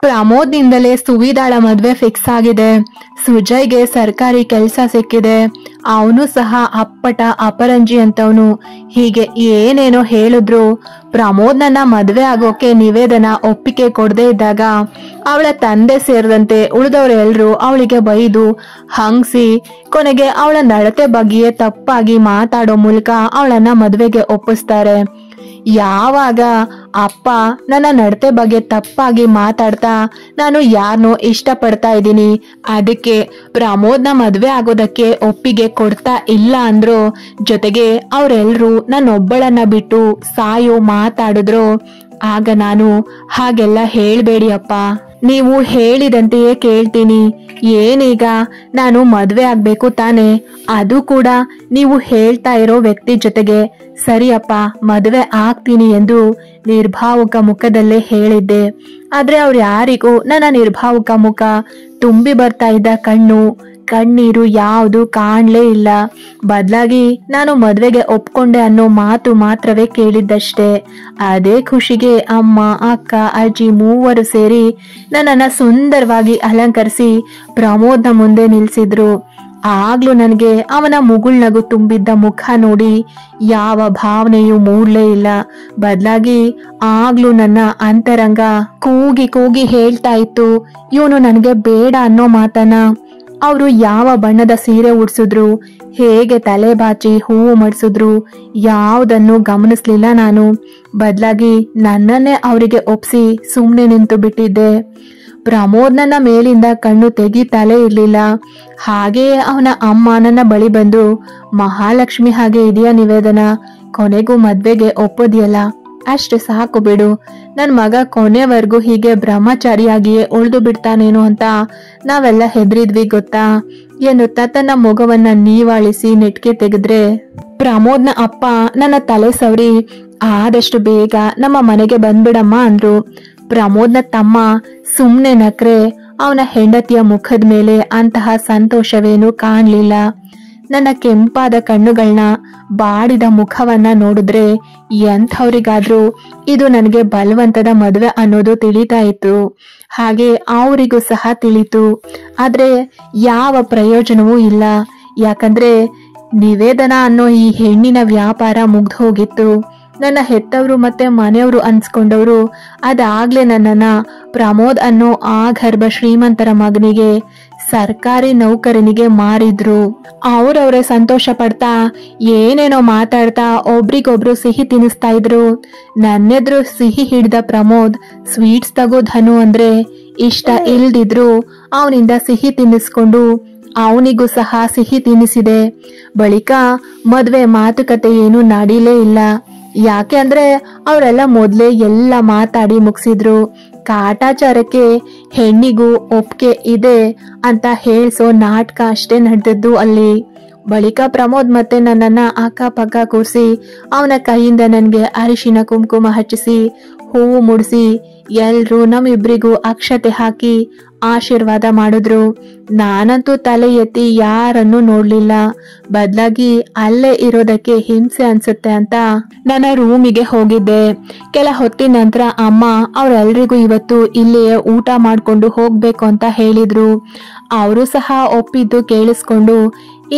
ಪ್ರಮೋದ್ನಿಂದಲೇ ಸುವಿದಾಳ ಮದ್ವೆ ಫಿಕ್ಸ್ ಆಗಿದೆ. ಸುಜಯ್ಗೆ ಸರ್ಕಾರಿ ಕೆಲಸ ಸಿಕ್ಕಿದೆ. ಅವನು ಸಹ ಅಪ್ಪಟ ಅಪರಂಜಿ ಅಂತವನು. ಹೀಗೆ ಏನೇನೋ ಹೇಳಿದ್ರು ಪ್ರಮೋದ್ ನನ್ನ ಮದ್ವೆ ಆಗೋಕೆ ನಿವೇದನ ಒಪ್ಪಿಗೆ ಕೊಡದೇ ಇದ್ದಾಗ ಅವಳ ತಂದೆ ಸೇರಿದಂತೆ ಉಳಿದವರೆಲ್ಲರೂ ಅವಳಿಗೆ ಬೈದು ಹಂಗ್ಸಿ ಕೊನೆಗೆ ಅವಳ ನಡತೆ ಬಗ್ಗೆಯೇ ತಪ್ಪಾಗಿ ಮಾತಾಡೋ ಮೂಲಕ ಅವಳನ್ನ ಮದ್ವೆಗೆ ಒಪ್ಪಿಸ್ತಾರೆ. ಯಾವಾಗ ಅಪ್ಪ ನನ್ನ ನಡತೆ ಬಗ್ಗೆ ತಪ್ಪಾಗಿ ಮಾತಾಡ್ತಾ ನಾನು ಯಾರನ್ನೋ ಇಷ್ಟಪಡ್ತಾ ಇದ್ದೀನಿ, ಅದಕ್ಕೆ ಪ್ರಮೋದ್ನ ಮದ್ವೆ ಆಗೋದಕ್ಕೆ ಒಪ್ಪಿಗೆ ಕೊಡ್ತಾ ಇಲ್ಲ ಅಂದ್ರು, ಜೊತೆಗೆ ಅವರೆಲ್ಲರೂ ನನ್ನೊಬ್ಬಳನ್ನ ಬಿಟ್ಟು ಸಾಯೋ ಮಾತಾಡಿದ್ರು, ಆಗ ನಾನು ಹಾಗೆಲ್ಲ ಹೇಳ್ಬೇಡಿ ಅಪ್ಪ, ನೀವು ಹೇಳಿದಂತೆಯೇ ಕೇಳ್ತೀನಿ. ಏನೀಗ ನಾನು ಮದ್ವೆ ಆಗ್ಬೇಕು ತಾನೆ, ಅದು ಕೂಡ ನೀವು ಹೇಳ್ತಾ ಇರೋ ವ್ಯಕ್ತಿ ಜೊತೆಗೆ. ಸರಿಯಪ್ಪ, ಮದ್ವೆ ಆಗ್ತೀನಿ ಎಂದು ನಿರ್ಭಾವುಕ ಮುಖದಲ್ಲೇ ಹೇಳಿದ್ದೆ. ಆದ್ರೆ ಅವ್ರು ಯಾರಿಗೂ ನನ್ನ ನಿರ್ಭಾವುಕ ಮುಖ, ತುಂಬಿ ಬರ್ತಾ ಇದ್ದ ಕಣ್ಣೀರು ಯಾವುದು ಕಾಣ್ಲೇ ಇಲ್ಲ. ಬದಲಾಗಿ ನಾನು ಮದ್ವೆಗೆ ಒಪ್ಕೊಂಡೆ ಅನ್ನೋ ಮಾತು ಮಾತ್ರವೇ ಕೇಳಿದ್ದಷ್ಟೇ. ಅದೇ ಖುಷಿಗೆ ಅಮ್ಮ, ಅಕ್ಕ, ಅಜ್ಜಿ ಮೂವರು ಸೇರಿ ನನ್ನನ್ನ ಸುಂದರವಾಗಿ ಅಲಂಕರಿಸಿ ಪ್ರಮೋದ್ನ ಮುಂದೆ ನಿಲ್ಸಿದ್ರು. ಆಗ್ಲೂ ನನಗೆ ಅವನ ಮುಗುಳ್ನಗು ತುಂಬಿದ್ದ ಮುಖ ನೋಡಿ ಯಾವ ಭಾವನೆಯೂ ಮೂಡ್ಲೇ ಇಲ್ಲ. ಬದಲಾಗಿ ಆಗ್ಲೂ ನನ್ನ ಅಂತರಂಗ ಕೂಗಿ ಕೂಗಿ ಹೇಳ್ತಾ ಇತ್ತು, ಇವನು ನನಗೆ ಬೇಡ ಅನ್ನೋ ಮಾತನ್ನ. ಅವರು ಯಾವ ಬಣ್ಣದ ಸೀರೆ ಉಡ್ಸಿದ್ರು, ಹೇಗೆ ತಲೆ ಬಾಚಿ ಹೂವು ಮಡಿಸಿದ್ರು, ಯಾವುದನ್ನು ಗಮನಿಸ್ಲಿಲ್ಲ ನಾನು. ಬದಲಾಗಿ ನನ್ನನ್ನೇ ಅವರಿಗೆ ಒಪ್ಸಿ ಸುಮ್ಮನೆ ನಿಂತು ಬಿಟ್ಟಿದ್ದೆ. ಪ್ರಮೋದ್ ನನ್ನ ಮೇಲಿಂದ ಕಣ್ಣು ತೆಗಿತಾಲೇ ಇರ್ಲಿಲ್ಲ. ಹಾಗೆಯೇ ಅವನ ಅಮ್ಮ ನನ್ನ ಬಳಿ ಬಂದು, ಮಹಾಲಕ್ಷ್ಮಿ ಹಾಗೆ ಇದೆಯಾ ನಿವೇದನ, ಕೊನೆಗೂ ಮದ್ವೆಗೆ ಒಪ್ಪೋದಿಯಲ್ಲ, ಅಷ್ಟು ಸಾಕು ಬಿಡು, ನನ್ ಮಗ ಕೊನೆವರೆಗೂ ಹೀಗೆ ಬ್ರಹ್ಮಚಾರಿಯಾಗಿಯೇ ಉಳಿದು ಬಿಡ್ತಾನೇನೋ ಅಂತ ನಾವೆಲ್ಲ ಹೆದರಿದ್ವಿ ಗೊತ್ತಾ ಎನ್ನುತ್ತಾ ತನ್ನ ಮೊಗವನ್ನ ನೀವಾಳಿಸಿ ನೆಟ್ಗೆ ತೆಗೆದ್ರೆ ಪ್ರಮೋದ್ನ ಅಪ್ಪ ನನ್ನ ತಲೆ ಸವರಿ ಆದಷ್ಟು ಬೇಗ ನಮ್ಮ ಮನೆಗೆ ಬಂದ್ಬಿಡಮ್ಮ ಅಂದ್ರು. ಪ್ರಮೋದ್ನ ತಮ್ಮ ಸುಮ್ನೆ ನಕ್ರೆ ಅವನ ಹೆಂಡತಿಯ ಮುಖದ ಮೇಲೆ ಅಂತಹ ಸಂತೋಷವೇನು ಕಾಣ್ಲಿಲ್ಲ. ನನ್ನ ಕೆಂಪಾದ ಕಣ್ಣುಗಳನ್ನ ಬಾಡಿದ ಮುಖವನ್ನ ನೋಡಿದ್ರೆ ಎಂಥವ್ರಿಗಾದ್ರೂ ಇದು ನನಗೆ ಬಲವಂತದ ಮದುವೆ ಅನ್ನೋದು ತಿಳಿತಾ ಇತ್ತು. ಹಾಗೆ ಅವರಿಗೂ ಸಹ ತಿಳಿತು. ಆದ್ರೆ ಯಾವ ಪ್ರಯೋಜನವೂ ಇಲ್ಲ. ಯಾಕಂದ್ರೆ ನಿವೇದನ ಅನ್ನೋ ಈ ಹೆಣ್ಣಿನ ವ್ಯಾಪಾರ ಮುಗ್ದು ಹೋಗಿತ್ತು. ನನ್ನ ಹೆತ್ತವರು ಮತ್ತೆ ಮನೆಯವರು ಅನ್ಸ್ಕೊಂಡವರು ಅದಾಗ್ಲೇ ನನ್ನನ್ನ ಪ್ರಮೋದ್ ಅನ್ನೋ ಆ ಗರ್ಭ ಶ್ರೀಮಂತರ ಮಗನಿಗೆ ಸರ್ಕಾರಿ ನೌಕರನಿಗೆ ಮಾರಿದ್ರು. ಅವ್ರವ್ರೆ ಸಂತೋಷ ಪಡ್ತಾ ಏನೇನೋ ಮಾತಾಡ್ತಾ ಒಬ್ರಿಗೊಬ್ರು ಸಿಹಿ ತಿನ್ನಿಸ್ತಾ ಇದ್ರು. ನನ್ನೆದ್ರು ಸಿಹಿ ಹಿಡ್ದ ಪ್ರಮೋದ್ ಸ್ವೀಟ್ಸ್ ತಗೋ ಧನು ಅಂದ್ರೆ ಇಷ್ಟ ಇಲ್ದಿದ್ರು ಅವನಿಂದ ಸಿಹಿ ತಿನ್ನಿಸ್ಕೊಂಡು ಅವನಿಗೂ ಸಹ ಸಿಹಿ ತಿನ್ನಿಸಿದೆ. ಬಳಿಕ ಮದ್ವೆ ಮಾತುಕತೆ ಏನು ನಡೀಲೇ ಇಲ್ಲ. ಯಾಕೆ ಅಂದ್ರೆ ಅವರೆಲ್ಲ ಮೊದ್ಲೇ ಎಲ್ಲ ಮಾತಾಡಿ ಮುಗಿಸಿದ್ರು. ಕಾಟಾಚಾರಕ್ಕೆ ಹೆಣ್ಣಿಗೂ ಒಪ್ಪಿಗೆ ಇದೆ ಅಂತ ಹೇಳ್ಸೋ ನಾಟಕ ಅಷ್ಟೇ ನಡೆದದ್ದು ಅಲ್ಲಿ. ಬಳಿಕ ಪ್ರಮೋದ್ ಮತ್ತೆ ನನ್ನನ್ನ ಅಕ್ಕಪಕ್ಕ ಕೂರಿಸಿ ಅವನ ಕೈಯಿಂದ ನನಗೆ ಅರಿಶಿನ ಕುಂಕುಮ ಹಚ್ಚಿಸಿ ಹೂವು ಮುಡಿಸಿ ಎಲ್ರೂ ನಮ್ಮಿಬ್ರಿಗೂ ಅಕ್ಷತೆ ಹಾಕಿ ಆಶೀರ್ವಾದ ಮಾಡಿದ್ರು. ನಾನಂತೂ ತಲೆ ಎತ್ತಿ ಯಾರನ್ನು ನೋಡ್ಲಿಲ್ಲ. ಬದಲಾಗಿ ಅಲ್ಲೇ ಇರೋದಕ್ಕೆ ಹಿಂಸೆ ಅನ್ಸುತ್ತೆ ಅಂತ ನನ್ನ ರೂಮಿಗೆ ಹೋಗಿದ್ದೆ. ಕೆಲ ಹೊತ್ತಿನ ನಂತರ ಅಮ್ಮ ಅವ್ರೆಲ್ರಿಗೂ ಇವತ್ತು ಇಲ್ಲಿಯೇ ಊಟ ಮಾಡ್ಕೊಂಡು ಹೋಗ್ಬೇಕು ಅಂತ ಹೇಳಿದ್ರು. ಅವರು ಸಹ ಒಪ್ಪಿದ್ದು ಕೇಳಿಸ್ಕೊಂಡು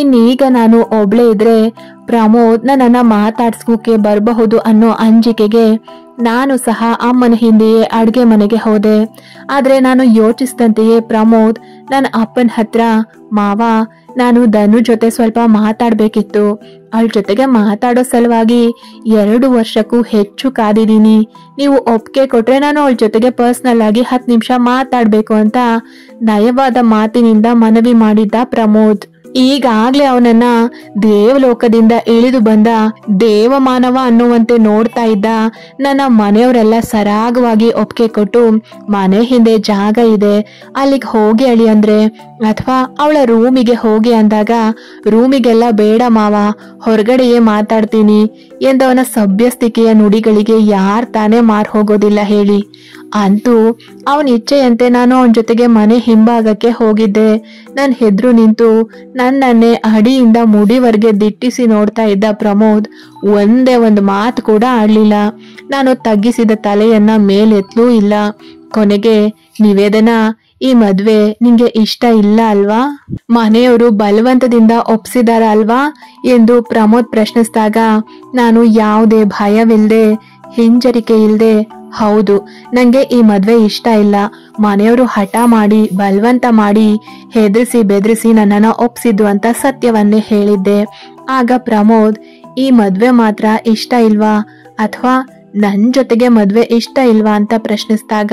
ಇನ್ನೀಗ ನಾನು ಒಬ್ಳೇ ಇದ್ರೆ ಪ್ರಮೋದ್ ನನ್ನನ್ನ ಮಾತಾಡ್ಸ್ಕೋಕೆ ಬರಬಹುದು ಅನ್ನೋ ಅಂಜಿಕೆಗೆ ನಾನು ಸಹ ಅಮ್ಮನ ಹಿಂದೆಯೇ ಅಡ್ಗೆ ಮನೆಗೆ ಹೋದೆ. ಆದ್ರೆ ನಾನು ಯೋಚಿಸಿದಂತೆಯೇ ಪ್ರಮೋದ್ ನನ್ನ ಅಪ್ಪನ ಹತ್ರ, ಮಾವ ನಾನು ಧನು ಜೊತೆ ಸ್ವಲ್ಪ ಮಾತಾಡ್ಬೇಕಿತ್ತು, ಅವಳ ಜೊತೆಗೆ ಮಾತಾಡೋ ಸಲುವಾಗಿ 2 ವರ್ಷಕ್ಕೂ ಹೆಚ್ಚು ಕಾದಿದ್ದೀನಿ, ನೀವು ಒಪ್ಪಿಗೆ ಕೊಟ್ರೆ ನಾನು ಅವಳ ಜೊತೆಗೆ ಪರ್ಸನಲ್ ಆಗಿ 10 ನಿಮಿಷ ಮಾತಾಡ್ಬೇಕು ಅಂತ ನಯವಾದ ಮಾತಿನಿಂದ ಮನವಿ ಮಾಡಿದ್ದ ಪ್ರಮೋದ್. ಈಗಾಗ್ಲೇ ಅವನನ್ನ ದೇವಲೋಕದಿಂದ ಇಳಿದು ಬಂದ ದೇವಮಾನವ ಅನ್ನುವಂತೆ ನೋಡ್ತಾ ಇದ್ದ ನನ್ನ ಮನೆಯವರೆಲ್ಲ ಸರಾಗವಾಗಿ ಒಪ್ಪಿಗೆ ಕೊಟ್ಟು ಮನೆ ಹಿಂದೆ ಜಾಗ ಇದೆ ಅಲ್ಲಿಗೆ ಹೋಗಿ ಅಳಿ ಅಂದ್ರೆ, ಅಥವಾ ಅವಳ ರೂಮಿಗೆ ಹೋಗಿ ಅಂದಾಗ ರೂಮಿಗೆಲ್ಲ ಬೇಡ ಮಾವ ಹೊರಗಡೆಯೇ ಮಾತಾಡ್ತೀನಿ ಎಂದವನ ಸಭ್ಯಸ್ತಿಕೆಯ ನುಡಿಗಳಿಗೆ ಯಾರ್ ತಾನೇ ಮಾರ್ ಹೋಗೋದಿಲ್ಲ ಹೇಳಿ. ಅಂತೂ ಅವನ ಇಚ್ಛೆಯಂತೆ ನಾನು ಅವನ ಜೊತೆಗೆ ಮನೆ ಹಿಂಭಾಗಕ್ಕೆ ಹೋಗಿದ್ದೆ. ನನ್ ಹೆದ್ರು ನಿಂತು ನನ್ನನ್ನೇ ಅಡಿಯಿಂದ ಮುಡಿವರೆಗೆ ದಿಟ್ಟಿಸಿ ನೋಡ್ತಾ ಇದ್ದ ಪ್ರಮೋದ್ ಒಂದೇ ಒಂದು ಮಾತು ಕೂಡ ಆಡ್ಲಿಲ್ಲ. ನಾನು ತಗ್ಗಿಸಿದ ತಲೆಯನ್ನ ಮೇಲೆತ್ಲೂ ಇಲ್ಲ. ಕೊನೆಗೆ ನಿವೇದನ, ಈ ಮದ್ವೆ ನಿಂಗೆ ಇಷ್ಟ ಇಲ್ಲ ಅಲ್ವಾ? ಮನೆಯವರು ಬಲವಂತದಿಂದ ಒಪ್ಸಿದಾರ ಅಲ್ವಾ ಎಂದು ಪ್ರಮೋದ್ ಪ್ರಶ್ನಿಸಿದಾಗ, ನಾನು ಯಾವುದೇ ಭಯವಿಲ್ಲದೆ ಹಿಂಜರಿಕೆ ಇಲ್ಲದೆ, ಹೌದು, ನಂಗೆ ಈ ಮದ್ವೆ ಇಷ್ಟ ಇಲ್ಲ, ಮನೆಯವರು ಹಠ ಮಾಡಿ ಬಲವಂತ ಮಾಡಿ ಹೆದರಿಸಿ ಬೆದರಿಸಿ ನನ್ನನ್ನ ಒಪ್ಸಿದ್ದು ಅಂತ ಸತ್ಯವನ್ನೇ ಹೇಳಿದ್ದೆ. ಆಗ ಪ್ರಮೋದ್, ಈ ಮದ್ವೆ ಮಾತ್ರ ಇಷ್ಟ ಇಲ್ವಾ ಅಥವಾ ನನ್ ಜೊತೆಗೆ ಮದ್ವೆ ಇಷ್ಟ ಇಲ್ವಾ ಅಂತ ಪ್ರಶ್ನಿಸಿದಾಗ,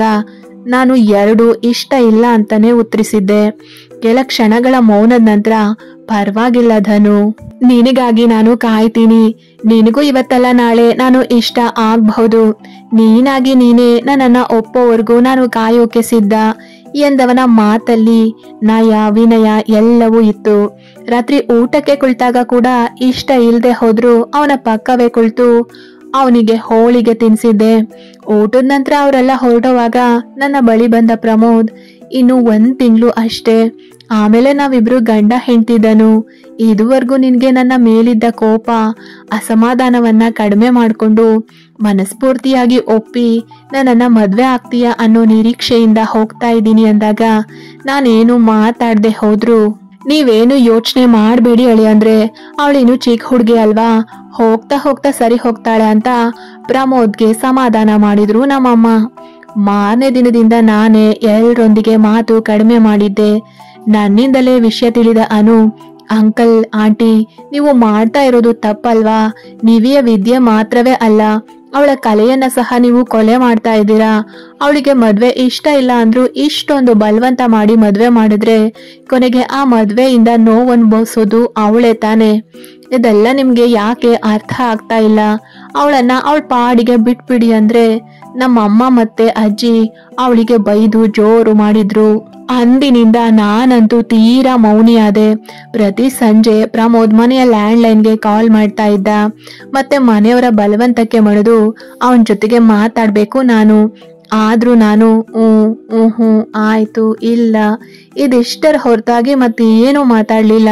ನಾನು ಎರಡು ಇಷ್ಟ ಇಲ್ಲ ಅಂತಾನೆ ಉತ್ತರಿಸಿದ್ದೆ. ಕೆಲ ಕ್ಷಣಗಳ ಮೌನದ ನಂತರ, ಪರವಾಗಿಲ್ಲ ಧನು, ನಿನಗಾಗಿ ನಾನು ಕಾಯ್ತೀನಿ. ನಿನಗೂ ಇವತ್ತಲ್ಲ ನಾಳೆ ನಾನು ಇಷ್ಟ ಆಗ್ಬಹುದು. ನೀನಾಗಿ ನೀನೇ ನನ್ನನ್ನ ಒಪ್ಪೋವರೆಗೂ ನಾನು ಕಾಯೋಕೆ ಸಿದ್ಧ ಎಂದವನ ಮಾತಲ್ಲಿ ನಯ ವಿನಯ ಎಲ್ಲವೂ ಇತ್ತು. ರಾತ್ರಿ ಊಟಕ್ಕೆ ಕುಳಿತಾಗ ಕೂಡ ಇಷ್ಟ ಇಲ್ಲದೆ ಹೋದ್ರು ಅವನ ಪಕ್ಕವೇ ಕುಳಿತು ಅವನಿಗೆ ಹೋಳಿಗೆ ತಿನ್ಸಿದ್ದೆ. ಊಟದ ನಂತರ ಅವರೆಲ್ಲ ಹೊರಡುವಾಗ ನನ್ನ ಬಳಿ ಬಂದ ಪ್ರಮೋದ್, ಇನ್ನು 1 ತಿಂಗಳು ಅಷ್ಟೇ, ಆಮೇಲೆ ನಾವಿಬ್ರು ಗಂಡ ಹೆಂಡ್ತಿದ್ದನು. ಇದುವರೆಗೂ ನಿನ್ಗೆ ನನ್ನ ಮೇಲಿದ್ದ ಕೋಪ ಅಸಮಾಧಾನವನ್ನ ಕಡಿಮೆ ಮಾಡಿಕೊಂಡು ಮನಸ್ಫೂರ್ತಿಯಾಗಿ ಒಪ್ಪಿ ನನ್ನನ್ನ ಮದ್ವೆ ಆಗ್ತೀಯ ಅನ್ನೋ ನಿರೀಕ್ಷೆಯಿಂದ ಹೋಗ್ತಾ ಇದ್ದೀನಿ ಅಂದಾಗ ನಾನೇನು ಮಾತಾಡದೆ ಹೋದ್ರು, ನೀವೇನು ಯೋಚನೆ ಮಾಡಬೇಡಿ ಅಳಿ, ಅಂದ್ರೆ ಅವಳೇನು ಚಿಕ್ಕ ಹುಡುಗಿ ಅಲ್ವಾ, ಹೋಗ್ತಾ ಹೋಗ್ತಾ ಸರಿ ಹೋಗ್ತಾಳೆ ಅಂತ ಪ್ರಮೋದ್ಗೆ ಸಮಾಧಾನ ಮಾಡಿದ್ರು ನಮ್ಮಮ್ಮ. ಮಾರನೇ ದಿನದಿಂದ ನಾನೇ ಎಲ್ಲರೊಂದಿಗೆ ಮಾತು ಕಡಿಮೆ ಮಾಡಿದ್ದೆ. ನನ್ನಿಂದಲೇ ವಿಷಯ ತಿಳಿದ ಅನು, ಅಂಕಲ್ ಆಂಟಿ, ನೀವು ಮಾಡ್ತಾ ಇರೋದು ತಪ್ಪಲ್ವಾ? ನಿವಿಯ ವಿದ್ಯೆ ಮಾತ್ರವೇ ಅಲ್ಲ, ಅವಳ ಕಲೆಯನ್ನ ಸಹ ನೀವು ಕೊಲೆ ಮಾಡ್ತಾ ಇದ್ದೀರಾ. ಅವಳಿಗೆ ಮದ್ವೆ ಇಷ್ಟ ಇಲ್ಲ ಅಂದ್ರೂ ಇಷ್ಟೊಂದು ಬಲವಂತ ಮಾಡಿ ಮದ್ವೆ ಮಾಡಿದ್ರೆ ಕೊನೆಗೆ ಆ ಮದ್ವೆಯಿಂದ ನೋವು ಅನುಭವಿಸೋದು ಅವಳೇ ತಾನೆ. ಇದೆಲ್ಲ ನಿಮ್ಗೆ ಯಾಕೆ ಅರ್ಥ ಆಗ್ತಾ ಇಲ್ಲ? ಅವಳನ್ನ ಅವಳ ಪಾಡಿಗೆ ಬಿಟ್ಬಿಡಿ ಅಂದ್ರೆ ನಮ್ಮಮ್ಮ ಮತ್ತೆ ಅಜ್ಜಿ ಅವಳಿಗೆ ಬೈದು ಜೋರು ಮಾಡಿದ್ರು. ಅಂದಿನಿಂದ ನಾನಂತೂ ತೀರಾ ಮೌನಿಯಾದೆ. ಪ್ರತಿ ಸಂಜೆ ಪ್ರಮೋದ್ ಮನೆಯ ಲ್ಯಾಂಡ್ಲೈನ್ಗೆ ಕಾಲ್ ಮಾಡ್ತಾ ಇದ್ದ. ಮತ್ತೆ ಮನೆಯವರ ಬಲವಂತಕ್ಕೆ ಮಣಿದು ಅವನ ಜೊತೆಗೆ ಮಾತಾಡ್ಬೇಕು ನಾನು. ಆದ್ರೂ ನಾನು ಹ್ಞೂ ಆಯ್ತು ಇಲ್ಲ ಇದಿಷ್ಟರ ಹೊರತಾಗಿ ಮತ್ತೆ ಏನೂ ಮಾತಾಡ್ಲಿಲ್ಲ.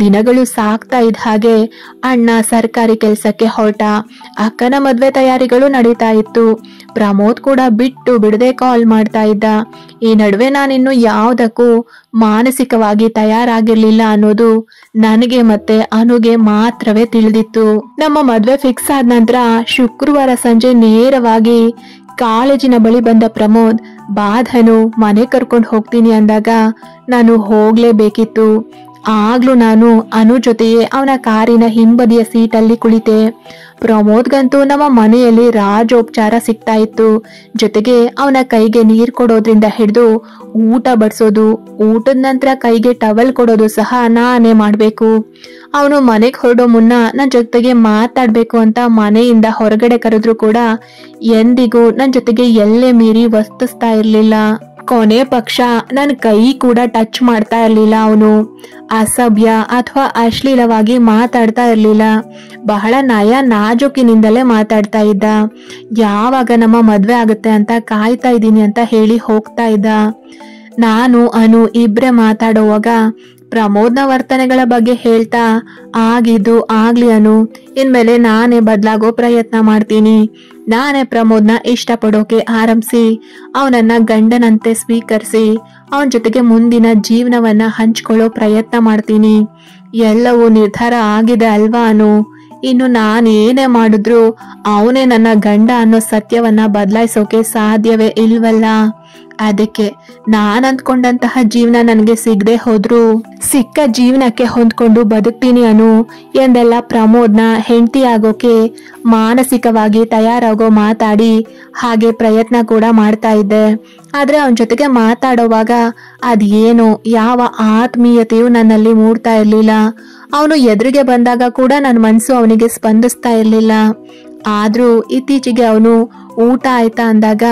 ದಿನಗಳು ಸಾಕ್ತಾ ಇದ್ದ ಹಾಗೆ ಅಣ್ಣ ಸರ್ಕಾರಿ ಕೆಲಸಕ್ಕೆ ಹೊರಟ. ಅಕ್ಕನ ಮದ್ವೆ ತಯಾರಿಗಳು ನಡೀತಾ ಇತ್ತು. ಪ್ರಮೋದ್ ಕೂಡ ಬಿಟ್ಟು ಬಿಡದೆ ಕಾಲ್ ಮಾಡ್ತಾ ಇದ್ದ. ಈ ನಡುವೆ ನಾನಿನ್ನು ಯಾವುದಕ್ಕೂ ಮಾನಸಿಕವಾಗಿ ತಯಾರಾಗಿರ್ಲಿಲ್ಲ ಅನ್ನೋದು ನನಗೆ ಮತ್ತೆ ಅನುಗೆ ಮಾತ್ರವೇ ತಿಳಿದಿತ್ತು. ನಮ್ಮ ಮದ್ವೆ ಫಿಕ್ಸ್ ಆದ ನಂತರ ಶುಕ್ರವಾರ ಸಂಜೆ ನೇರವಾಗಿ ಕಾಲೇಜಿನ ಬಳಿ ಬಂದ ಪ್ರಮೋದ್, ಬಾಧನು ಮನೆ ಕರ್ಕೊಂಡು ಹೋಗ್ತೀನಿ ಅಂದಾಗ ನಾನು ಹೋಗ್ಲೇಬೇಕಿತ್ತು. ಆಗ್ಲೂ ನಾನು ಅನು ಜೊತೆಯೇ ಅವನ ಕಾರಿನ ಹಿಂಬದಿಯ ಸೀಟಲ್ಲಿ ಕುಳಿತೆ. ಪ್ರಮೋದ್ಗಂತೂ ನಮ್ಮ ಮನೆಯಲ್ಲಿ ರಾಜೋಪಚಾರ ಸಿಗ್ತಾ ಇತ್ತು. ಜೊತೆಗೆ ಅವನ ಕೈಗೆ ನೀರ್ ಕೊಡೋದ್ರಿಂದ ಹಿಡಿದು ಊಟ ಬಡಿಸೋದು, ಊಟದ ನಂತರ ಕೈಗೆ ಟವಲ್ ಕೊಡೋದು ಸಹ ನಾನೇ ಮಾಡ್ಬೇಕು. ಅವನು ಮನೆಗೆ ಹೊರಡೋ ಮುನ್ನ ನನ್ನ ಜೊತೆಗೆ ಮಾತಾಡ್ಬೇಕು ಅಂತ ಮನೆಯಿಂದ ಹೊರಗಡೆ ಕರೆದ್ರು ಕೂಡ ಎಂದಿಗೂ ನನ್ನ ಜೊತೆಗೆ ಎಲ್ಲೇ ಮೀರಿ ವರ್ತಿಸ್ತಾ ಇರ್ಲಿಲ್ಲ. ಕೊನೆ ಪಕ್ಷ ನನ್ನ ಕೈ ಕೂಡ ಟಚ್ ಮಾಡ್ತಾ ಇರ್ಲಿಲ್ಲ. ಅವನು ಅಸಭ್ಯ ಅಥವಾ ಅಶ್ಲೀಲವಾಗಿ ಮಾತಾಡ್ತಾ ಇರ್ಲಿಲ್ಲ. ಬಹಳ ನಯ ನಾಜೂಕಿನಿಂದಲೇ ಮಾತಾಡ್ತಾ ಇದ್ದ. ಯಾವಾಗ ನಮ್ಮ ಮದ್ವೆ ಆಗುತ್ತೆ ಅಂತ ಕಾಯ್ತಾ ಇದ್ದೀನಿ ಅಂತ ಹೇಳಿ ಹೋಗ್ತಾ ಇದ್ದ. ನಾನು ಅನು ಇಬ್ರೆ ಮಾತಾಡುವಾಗ ಪ್ರಮೋದ್ನ ವರ್ತನೆಗಳ ಬಗ್ಗೆ ಹೇಳ್ತಾ, ಆಗಿದ್ದು ಆಗ್ಲಿ ಅನು, ಇನ್ಮೇಲೆ ನಾನೇ ಬದಲಾಗೋ ಪ್ರಯತ್ನ ಮಾಡ್ತೀನಿ. ನಾನೇ ಪ್ರಮೋದ್ನ ಇಷ್ಟಪಡೋಕೆ ಆರಂಭಿಸಿ ಅವನನ್ನ ಗಂಡನಂತೆ ಸ್ವೀಕರಿಸಿ ಅವನ ಜೊತೆಗೆ ಮುಂದಿನ ಜೀವನವನ್ನ ಹಂಚ್ಕೊಳ್ಳೋ ಪ್ರಯತ್ನ ಮಾಡ್ತೀನಿ. ಎಲ್ಲವೂ ನಿರ್ಧಾರ ಆಗಿದೆ ಅಲ್ವಾ ಅನು? ಇನ್ನು ನಾನೇನೇ ಮಾಡಿದ್ರು ಅವನೇ ನನ್ನ ಗಂಡ ಅನ್ನೋ ಸತ್ಯವನ್ನ ಬದಲಾಯಿಸೋಕೆ ಸಾಧ್ಯವೇ ಇಲ್ವಲ್ಲ. ಅದಕ್ಕೆ ನಾನ್ ಅಂದ್ಕೊಂಡಂತಹ ಜೀವನ ನನಗೆ ಸಿಗದೆ ಹೋದ್ರು ಸಿಕ್ಕ ಜೀವನಕ್ಕೆ ಹೊಂದ್ಕೊಂಡು ಬದುಕ್ತೀನಿ ಅನು ಎಂದೆಲ್ಲ ಪ್ರಮೋದ್ನ ಹೆಂಡತಿ ಆಗೋಕೆ ಮಾನಸಿಕವಾಗಿ ತಯಾರಾಗೋ ಮಾತಾಡಿ ಹಾಗೆ ಪ್ರಯತ್ನ ಕೂಡ ಮಾಡ್ತಾ ಇದ್ದೆ. ಆದ್ರೆ ಅವನ ಜೊತೆಗೆ ಮಾತಾಡೋವಾಗ ಅದೇನೋ ಯಾವ ಆತ್ಮೀಯತೆಯು ನನ್ನಲ್ಲಿ ಮೂಡ್ತಾ ಇರ್ಲಿಲ್ಲ. ಅವನು ಎದುರಿಗೆ ಬಂದಾಗ ಕೂಡ ನನ್ನ ಮನಸ್ಸು ಅವನಿಗೆ ಸ್ಪಂದಿಸ್ತಾ ಇರ್ಲಿಲ್ಲ. ಆದ್ರೂ ಇತ್ತೀಚೆಗೆ ಅವನು ಊಟ ಆಯ್ತಾ ಅಂದಾಗ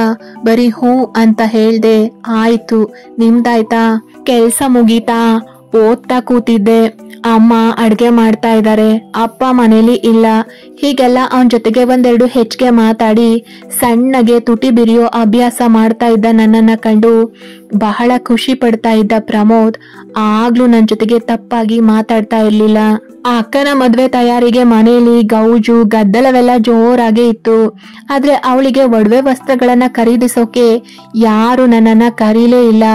ಬರೀ ಹೂ ಅಂತ ಹೇಳ್ದೆ. ಆಯ್ತು, ನಿಮ್ದಾಯ್ತಾ, ಕೆಲ್ಸ ಮುಗೀತಾ, ಓದ್ತಾ ಕೂತಿದ್ದೆ. ಅಮ್ಮ ಅಡ್ಗೆ ಮಾಡ್ತಾ ಇದ್ದಾರೆ, ಅಪ್ಪ ಮನೇಲಿ ಇಲ್ಲ. ಹೀಗೆಲ್ಲ ಅವನ ಜೊತೆಗೆ ಒಂದೆರಡು ಹೆಚ್ಚಿಗೆ ಮಾತಾಡಿ ಸಣ್ಣಗೆ ತುಟಿ ಬಿರಿಯೋ ಅಭ್ಯಾಸ ಮಾಡ್ತಾ ಇದ್ದ ನನ್ನನ್ನ ಕಂಡು ಬಹಳ ಖುಷಿ ಪಡ್ತಾ ಇದ್ದ ಪ್ರಮೋದ್ ಆಗ್ಲೂ ನನ್ನ ಜೊತೆಗೆ ತಪ್ಪಾಗಿ ಮಾತಾಡ್ತಾ ಇರ್ಲಿಲ್ಲ. ಆ ಅಕ್ಕನ ಮದ್ವೆ ತಯಾರಿಗೆ ಮನೆಯಲ್ಲಿ ಗೌಜು ಗದ್ದಲವೆಲ್ಲ ಜೋರಾಗೆ ಇತ್ತು. ಆದ್ರೆ ಅವಳಿಗೆ ಒಡವೆ ವಸ್ತ್ರಗಳನ್ನ ಖರೀದಿಸೋಕೆ ಯಾರು ನನ್ನನ್ನ ಕರೀಲೇ ಇಲ್ಲ.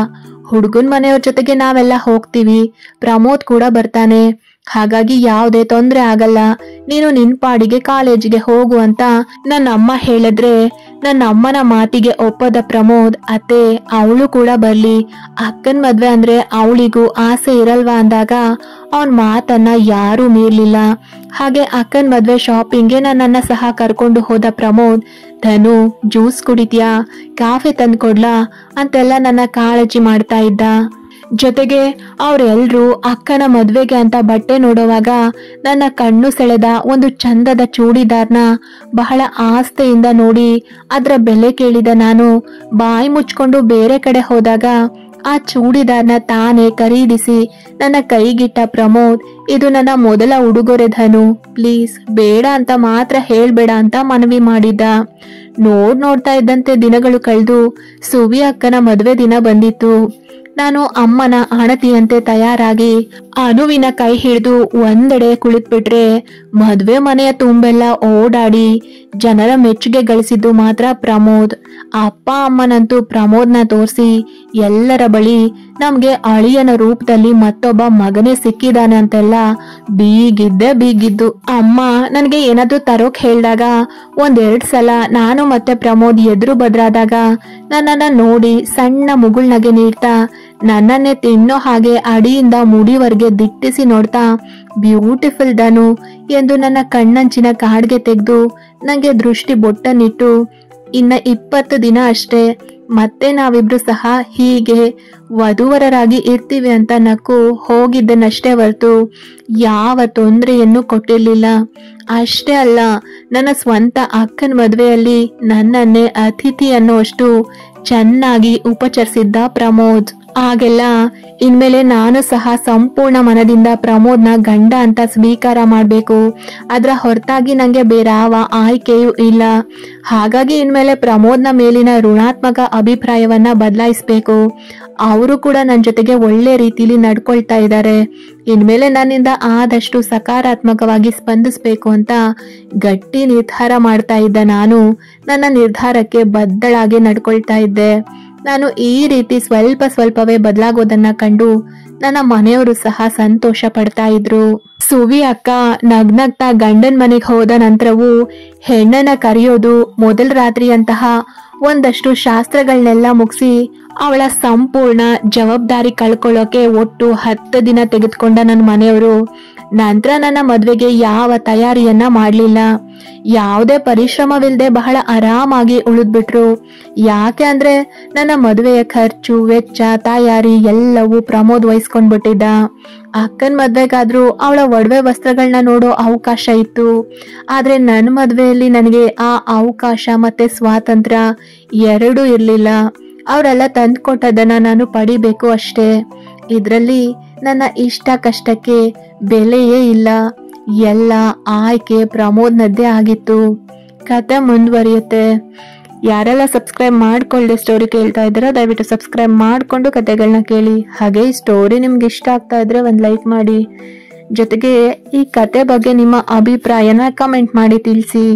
ಹುಡುಗನ್ ಮನೆಯವ್ರ ಜೊತೆಗೆ ನಾವೆಲ್ಲ ಹೋಗ್ತೀವಿ, ಪ್ರಮೋದ್ ಕೂಡ ಬರ್ತಾನೆ. ಹಾಗಾಗಿ ಯಾವುದೇ ತೊಂದರೆ ಆಗಲ್ಲ, ನೀನು ನಿನ್ ಪಾಡಿಗೆ ಕಾಲೇಜಿಗೆ ಹೋಗು ಅಂತ ನನ್ನ ಅಮ್ಮ ಹೇಳಿದ್ರೆ ನನ್ನ ಅಮ್ಮನ ಮಾತಿಗೆ ಒಪ್ಪದ ಪ್ರಮೋದ್, ಅತ್ತೆ ಅವಳು ಕೂಡ ಬರ್ಲಿ, ಅಕ್ಕನ್ ಮದ್ವೆ ಅಂದ್ರೆ ಅವಳಿಗೂ ಆಸೆ ಇರಲ್ವಾ ಅಂದಾಗ ಅವನ್ ಮಾತನ್ನ ಯಾರೂ ಮೀರ್ಲಿಲ್ಲ. ಹಾಗೆ ಅಕ್ಕನ್ ಮದ್ವೆ ಶಾಪಿಂಗ್ಗೆ ನನ್ನನ್ನ ಸಹ ಕರ್ಕೊಂಡು ಹೋದ ಪ್ರಮೋದ್, ಧನು ಜ್ಯೂಸ್ ಕುಡಿತೀಯಾ, ಕಾಫಿ ತಂದ್ಕೊಡ್ಲಾ ಅಂತೆಲ್ಲ ನನ್ನ ಕಾಳಜಿ ಮಾಡ್ತಾ ಇದ್ದ. ಜೊತೆಗೆ ಅವರೆಲ್ಲರೂ ಅಕ್ಕನ ಮದ್ವೆಗೆ ಅಂತ ಬಟ್ಟೆ ನೋಡುವಾಗ ನನ್ನ ಕಣ್ಣು ಸೆಳೆದ ಒಂದು ಚಂದದ ಚೂಡಿದಾರ್ನ ಬಹಳ ಆಸ್ತೆಯಿಂದ ನೋಡಿ ಅದರ ಬೆಲೆ ಕೇಳಿದ ನಾನು ಬಾಯಿ ಮುಚ್ಕೊಂಡು ಬೇರೆ ಕಡೆ ಹೋದಾಗ ಆ ಚೂಡಿದಾರ್ನ ತಾನೇ ಖರೀದಿಸಿ ನನ್ನ ಕೈಗಿಟ್ಟ ಪ್ರಮೋದ್, ಇದು ನನ್ನ ಮೊದಲ ಉಡುಗೊರೆ ಧನು, ಪ್ಲೀಸ್ ಬೇಡ ಅಂತ ಮಾತ್ರ ಹೇಳ್ಬೇಡ ಅಂತ ಮನವಿ ಮಾಡಿದ್ದ. ನೋಡ್ತಾ ಇದ್ದಂತೆ ದಿನಗಳು ಕಳೆದು ಸುವಿ ಅಕ್ಕನ ಮದ್ವೆ ದಿನ ಬಂದಿತ್ತು. ನಾನು ಅಮ್ಮನ ಅಣತಿಯಂತೆ ತಯಾರಾಗಿ ಅನುವಿನ ಕೈ ಹಿಡಿದು ಒಂದೆಡೆ ಕುಳಿತುಬಿಟ್ರೆ ಮದ್ವೆ ಮನೆಯ ತುಂಬೆಲ್ಲ ಓಡಾಡಿ ಜನರ ಮೆಚ್ಚುಗೆ ಗಳಿಸಿದ್ದು ಮಾತ್ರ ಪ್ರಮೋದ್. ಅಪ್ಪ ಅಮ್ಮನಂತೂ ಪ್ರಮೋದ್ನ ತೋರಿಸಿ ಎಲ್ಲರ ಬಳಿ ನಮ್ಗೆ ಅಳಿಯನ ರೂಪದಲ್ಲಿ ಮತ್ತೊಬ್ಬ ಮಗನೇ ಸಿಕ್ಕಿದಾನೆ ಅಂತೆಲ್ಲ ಬೀಗಿದ್ದು. ಅಮ್ಮ ನನಗೆ ಏನಾದ್ರೂ ತರೋಕ್ ಹೇಳಿದಾಗ ಒಂದೆರಡು ಸಲ ನಾನು ಮತ್ತೆ ಪ್ರಮೋದ್ ಎದುರು ಬದ್ರಾದಾಗ ನನ್ನನ್ನ ನೋಡಿ ಸಣ್ಣ ಮುಗುಳ್ನಗೆ ನೀಡ್ತಾ ನನ್ನನ್ನೇ ತಿನ್ನೋ ಹಾಗೆ ಅಡಿಯಿಂದ ಮುಡಿವರೆಗೆ ದಿಟ್ಟಿಸಿ ನೋಡ್ತಾ ಬ್ಯೂಟಿಫುಲ್ ಧನು ಎಂದು ನನ್ನ ಕಣ್ಣಂಚಿನ ಕಾಡ್ಗೆ ತೆಗೆದು ನಂಗೆ ದೃಷ್ಟಿ ಬೊಟ್ಟನಿಟ್ಟು, ಇನ್ನ 20 ದಿನ ಅಷ್ಟೇ, ಮತ್ತೆ ನಾವಿಬ್ರು ಸಹ ಹೀಗೆ ವಧುವರರಾಗಿ ಇರ್ತೀವಿ ಅಂತ ನಕ್ಕು ಹೋಗಿದ್ದನಷ್ಟೇ ಹೊರತು ಯಾವ ತೊಂದರೆಯನ್ನು ಕೊಟ್ಟಿರ್ಲಿಲ್ಲ. ಅಷ್ಟೇ ಅಲ್ಲ, ನನ್ನ ಸ್ವಂತ ಅಕ್ಕನ ಮದುವೆಯಲ್ಲಿ ನನ್ನನ್ನೇ ಅತಿಥಿ ಅನ್ನೋಷ್ಟು ಚೆನ್ನಾಗಿ ಉಪಚರಿಸಿದ್ದ ಪ್ರಮೋದ್. ಆಗೆಲ್ಲ ಇನ್ಮೇಲೆ ನಾನು ಸಹ ಸಂಪೂರ್ಣ ಮನದಿಂದ ಪ್ರಮೋದ್ನ ಗಂಡ ಅಂತ ಸ್ವೀಕಾರ ಮಾಡಬೇಕು, ಅದರ ಹೊರತಾಗಿ ನಂಗೆ ಬೇರಾವ ಆಯ್ಕೆಯೂ ಇಲ್ಲ. ಹಾಗಾಗಿ ಇನ್ಮೇಲೆ ಪ್ರಮೋದ್ನ ಮೇಲಿನ ಋಣಾತ್ಮಕ ಅಭಿಪ್ರಾಯವನ್ನ ಬದಲಾಯಿಸ್ಬೇಕು. ಅವರು ಕೂಡ ನನ್ನ ಜೊತೆಗೆ ಒಳ್ಳೆ ರೀತಿಲಿ ನಡ್ಕೊಳ್ತಾ ಇದ್ದಾರೆ, ಇನ್ಮೇಲೆ ನನ್ನಿಂದ ಆದಷ್ಟು ಸಕಾರಾತ್ಮಕವಾಗಿ ಸ್ಪಂದಿಸ್ಬೇಕು ಅಂತ ಗಟ್ಟಿ ನಿರ್ಧಾರ ಮಾಡ್ತಾ ಇದ್ದ ನಾನು ನನ್ನ ನಿರ್ಧಾರಕ್ಕೆ ಬದ್ಧಳಾಗಿ ನಡ್ಕೊಳ್ತಾ ಇದ್ದೆ. ನಾನು ಈ ರೀತಿ ಸ್ವಲ್ಪವೇ ಬದಲಾಗೋದನ್ನ ಕಂಡು ನನ್ನ ಮನೆಯವರು ಸಹ ಸಂತೋಷ ಪಡ್ತಾ ಇದ್ರು. ಸುವಿ ಅಕ್ಕ ನಗ್ನಗ್ತಾ ಗಂಡನ್ ಮನೆಗೆ ಹೋದ ನಂತರವೂ ಹೆಣ್ಣನ್ನ ಕರೆಯೋದು, ಮೊದಲ ರಾತ್ರಿಯಂತಹ ಒಂದಷ್ಟು ಶಾಸ್ತ್ರಗಳನ್ನೆಲ್ಲ ಮುಗಿಸಿ ಅವಳ ಸಂಪೂರ್ಣ ಜವಾಬ್ದಾರಿ ಕಳ್ಕೊಳ್ಳೋಕೆ ಒಟ್ಟು 10 ದಿನ ತೆಗೆದುಕೊಂಡ ನನ್ನ ಮನೆಯವರು ನಂತರ ನನ್ನ ಮದ್ವೆಗೆ ಯಾವ ತಯಾರಿಯನ್ನ ಮಾಡಲಿಲ್ಲ. ಯಾವುದೇ ಪರಿಶ್ರಮವಿಲ್ಲದೆ ಬಹಳ ಆರಾಮಾಗಿ ಉಳಿದ್ಬಿಟ್ರು. ಯಾಕೆ ಅಂದ್ರೆ ನನ್ನ ಮದುವೆಯ ಖರ್ಚು ವೆಚ್ಚ ತಯಾರಿ ಎಲ್ಲವೂ ಪ್ರಮೋದ್ ವಹಿಸ್ಕೊಂಡ್ಬಿಟ್ಟಿದ್ದ. ಅಕ್ಕನ ಮದ್ವೆಗಾದ್ರೂ ಅವಳ ಒಡವೆ ವಸ್ತ್ರಗಳನ್ನ ನೋಡೋ ಅವಕಾಶ ಇತ್ತು. ಆದ್ರೆ ನನ್ನ ಮದ್ವೆಯಲ್ಲಿ ನನಗೆ ಆ ಅವಕಾಶ ಮತ್ತೆ ಸ್ವಾತಂತ್ರ್ಯ ಎರಡೂ ಇರ್ಲಿಲ್ಲ. ಅವರೆಲ್ಲ ತಂದ್ಕೊಟ್ಟದನ್ನ ನಾನು ಪಡಿಬೇಕು ಅಷ್ಟೇ. ಇದರಲ್ಲಿ ನನ್ನ ಇಷ್ಟ ಕಷ್ಟಕ್ಕೆ ಬೆಲೆಯೇ ಇಲ್ಲ. ಎಲ್ಲ ಆಯ್ಕೆ ಪ್ರಮೋದ್ನದ್ದೇ ಆಗಿತ್ತು. ಕತೆ ಮುಂದುವರಿಯುತ್ತೆ. ಯಾರೆಲ್ಲ ಸಬ್ಸ್ಕ್ರೈಬ್ ಮಾಡ್ಕೊಳ್ಳದೆ ಸ್ಟೋರಿ ಕೇಳ್ತಾ ಇದ್ದೀರಾ ದಯವಿಟ್ಟು ಸಬ್ಸ್ಕ್ರೈಬ್ ಮಾಡಿಕೊಂಡು ಕತೆಗಳನ್ನ ಕೇಳಿ. ಹಾಗೆ ಈ ಸ್ಟೋರಿ ನಿಮ್ಗೆ ಇಷ್ಟ ಆಗ್ತಾ ಇದ್ರೆ ಒಂದು ಲೈಕ್ ಮಾಡಿ, ಜೊತೆಗೆ ಈ ಕತೆ ಬಗ್ಗೆ ನಿಮ್ಮ ಅಭಿಪ್ರಾಯನ ಕಮೆಂಟ್ ಮಾಡಿ ತಿಳಿಸಿ.